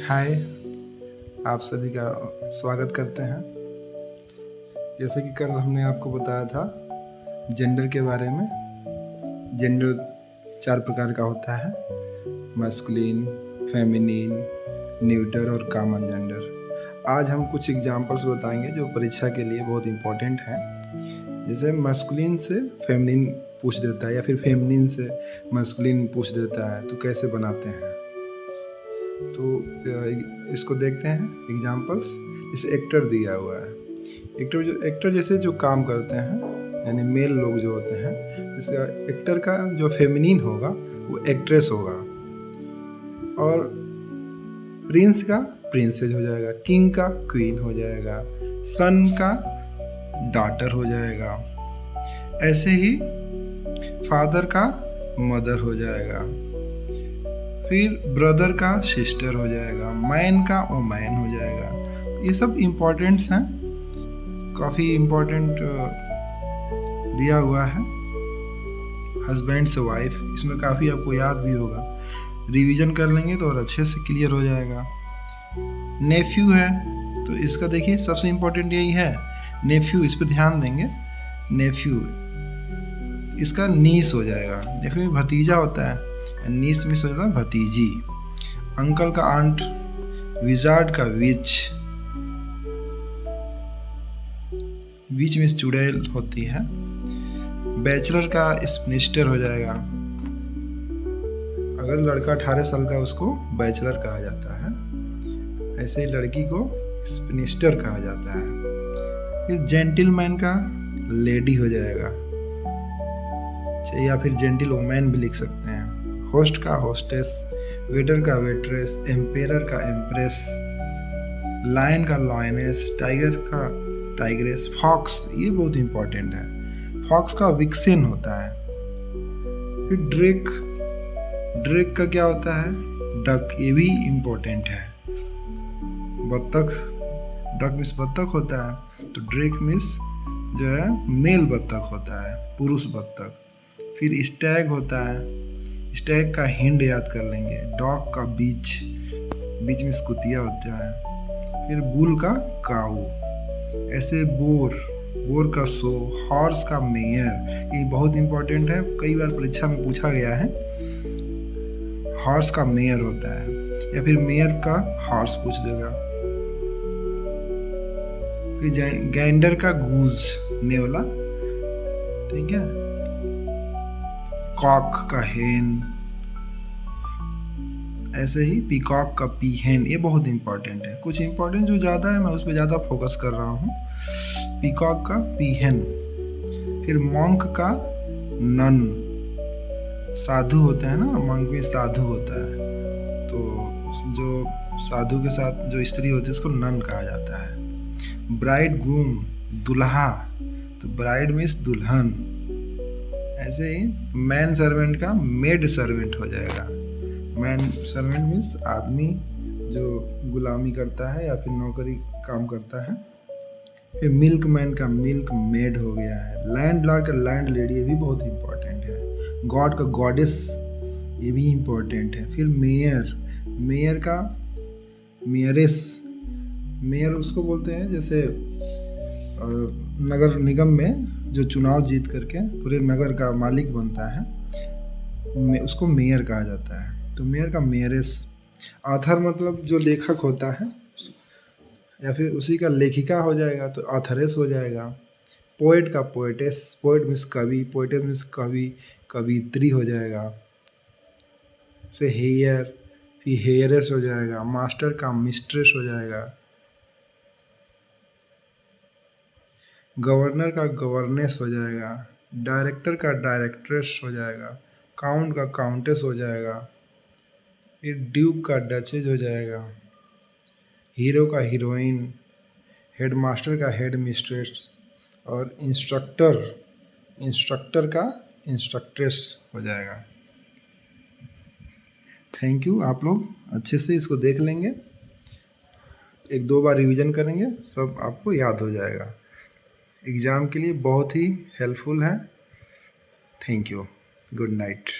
हाय, आप सभी का स्वागत करते हैं। जैसे कि कल हमने आपको बताया था जेंडर के बारे में। जेंडर 4 प्रकार का होता है: मैस्कुलिन, फेमिनिन, न्यूटर और कॉमन जेंडर। आज हम कुछ एग्जांपल्स बताएंगे जो परीक्षा के लिए बहुत इम्पोर्टेंट हैं। जैसे मैस्कुलिन से फेमिनिन पूछ देता है या फिर फेमिनिन से मैस्कुलिन पूछ देता है, तो कैसे बनाते हैं। तो इसको देखते हैं एग्जांपल्स। जैसे एक्टर दिया हुआ है, एक्टर जैसे जो काम करते हैं, यानी मेल लोग जो होते हैं, जैसे एक्टर का जो फेमिनिन होगा वो एक्ट्रेस होगा, और प्रिंस का प्रिंसेस हो जाएगा, किंग का क्वीन हो जाएगा, सन का डॉटर हो जाएगा, ऐसे ही फादर का मदर हो जाएगा, फिर ब्रदर का सिस्टर हो जाएगा, मैन का वोमैन हो जाएगा। ये सब इम्पोर्टेंट्स हैं, काफ़ी इम्पोर्टेंट दिया हुआ है। हस्बैंड से वाइफ, इसमें काफ़ी आपको याद भी होगा, रिवीजन कर लेंगे तो और अच्छे से क्लियर हो जाएगा। नेफ्यू है, तो इसका देखिए सबसे इम्पोर्टेंट यही है, नेफ्यू, इस पर ध्यान देंगे। नेफ्यू इसका नीस हो जाएगा, देखिए भतीजा होता है, नीस मिस हो जाता है भतीजी। अंकल का आंट, विजार्ड का विच, विच मिस चुड़ैल होती है। बैचलर का स्पिनिस्टर हो जाएगा, अगर लड़का 18 साल का उसको बैचलर कहा जाता है, ऐसे ही लड़की को स्पिनिस्टर कहा जाता है। फिर जेंटिलमैन का लेडी हो जाएगा, या फिर जेंटिल वोमैन भी लिख सकते हैं। होस्ट का होस्टेस, वेटर का वेट्रेस, एम्पेरर का एम्प्रेस, लायन का लॉयनेस, टाइगर का टाइग्रेस, फॉक्स, ये बहुत इंपॉर्टेंट है, फॉक्स का विक्सेन होता है। फिर ड्रेक, ड्रेक का क्या होता है, डक, ये भी इम्पोर्टेंट है। बत्तख, डक मिस बत्तख होता है, तो ड्रेक मिस जो है मेल बत्तख होता है, पुरुष बत्तख। फिर स्टैग होता है, स्टैग का हिंड याद कर लेंगे। डॉग का बीच, बीच में स्कुतिया होता है। फिर बुल का काऊ, ऐसे बोर, बोर का सो, हॉर्स का मेयर, ये बहुत इंपॉर्टेंट है, कई बार परीक्षा में पूछा गया है। हॉर्स का मेयर होता है, या फिर मेयर का हॉर्स पूछ देगा। फिर गैंडर का गूज, नेवला, ठीक है। कॉक का हेन, ऐसे ही पीकॉक का पीहेन, ये बहुत इंपॉर्टेंट है। कुछ इंपॉर्टेंट जो ज़्यादा है मैं उस पर ज़्यादा फोकस कर रहा हूँ। पीकॉक का पीहेन। फिर मॉन्क का नन, साधु होता है ना, मॉन्क में साधु होता है, तो जो साधु के साथ जो स्त्री होती है उसको नन कहा जाता है। ब्राइड ग्रूम, दुल्हा, तो ब्राइड मीन्स दुल्हन। ऐसे ही मैन सर्वेंट का मेड सर्वेंट हो जाएगा। मैन सर्वेंट मीन्स आदमी जो गुलामी करता है या फिर नौकरी काम करता है। फिर मिल्क मैन का मिल्क मेड हो गया है। लैंड लॉर्ड का लैंड लेडी, ये भी बहुत इंपॉर्टेंट है। गॉड का गॉडेस, ये भी इंपॉर्टेंट है। फिर मेयर, मेयर का मेयरेस, मेयर उसको बोलते हैं जैसे नगर निगम में जो चुनाव जीत करके पूरे नगर का मालिक बनता है, उसको मेयर कहा जाता है, तो मेयर का मेयरेस। आथर मतलब जो लेखक होता है, या फिर उसी का लेखिका हो जाएगा तो आथरेस हो जाएगा। पोएट का पोएटेस, पोएट मीन्स कवि, पोएटेस मीन्स कवि, कवित्री हो जाएगा। से हेयर, फिर हेयरेस हो जाएगा। मास्टर का मिस्ट्रेस हो जाएगा। गवर्नर का गवर्नेस हो जाएगा। डायरेक्टर का डायरेक्ट्रेस हो जाएगा। काउंट का काउंटेस हो जाएगा। फिर ड्यूक का डचेज हो जाएगा। हीरो का हीरोइन, हेडमास्टर का हेड मिस्ट्रेस, और इंस्ट्रक्टर, इंस्ट्रक्टर का इंस्ट्रक्ट्रेस हो जाएगा। Thank you. आप लोग अच्छे से इसको देख लेंगे, 1-2 बार रिवीजन करेंगे, सब आपको याद हो जाएगा। एग्ज़ाम के लिए बहुत ही हेल्पफुल है। Thank you. Good night.